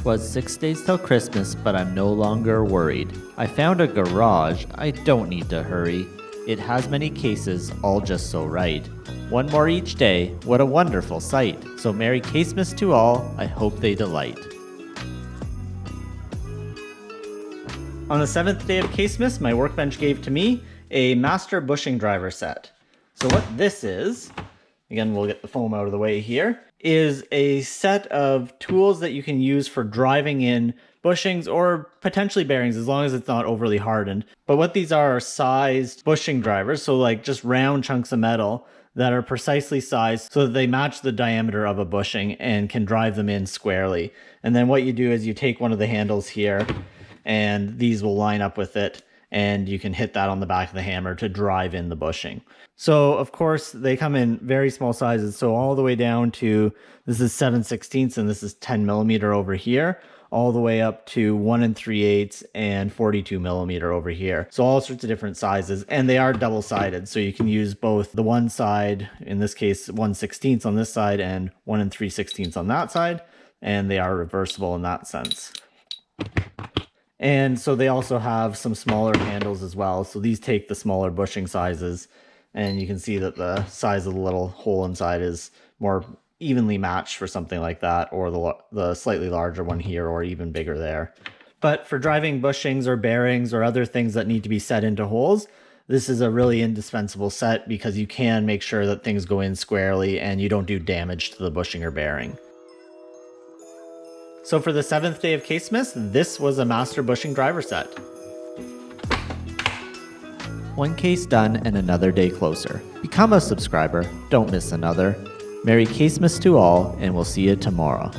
'Twas 6 days till Christmas, but I'm no longer worried. I found a garage, I don't need to hurry. It has many cases, all just so right. One more each day, what a wonderful sight. So Merry Casemass to all, I hope they delight. On the 7th day of Casemass, my workbench gave to me a master bushing driver set. So what this is, again we'll get the foam out of the way here, is a set of tools that you can use for driving in bushings or potentially bearings as long as it's not overly hardened. But what these are sized bushing drivers, so like just round chunks of metal that are precisely sized so that they match the diameter of a bushing and can drive them in squarely. And then what you do is you take one of the handles here and these will line up with it, and you can hit that on the back of the hammer to drive in the bushing. So of course they come in very small sizes, so all the way down to, this is 7/16 and this is 10 millimeter over here, all the way up to 1 3/8 and 42 millimeter over here. So all sorts of different sizes, and they are double-sided, so you can use both the one side, in this case 1/16 on this side and 1 3/16 on that side, and they are reversible in that sense. And so they also have some smaller handles as well. So these take the smaller bushing sizes, and you can see that the size of the little hole inside is more evenly matched for something like that, or the slightly larger one here, or even bigger there. But for driving bushings or bearings or other things that need to be set into holes, this is a really indispensable set because you can make sure that things go in squarely and you don't do damage to the bushing or bearing. So for the 7th day of Casemass, this was a master bushing driver set. One case done and another day closer. Become a subscriber, don't miss another. Merry Casemass to all, and we'll see you tomorrow.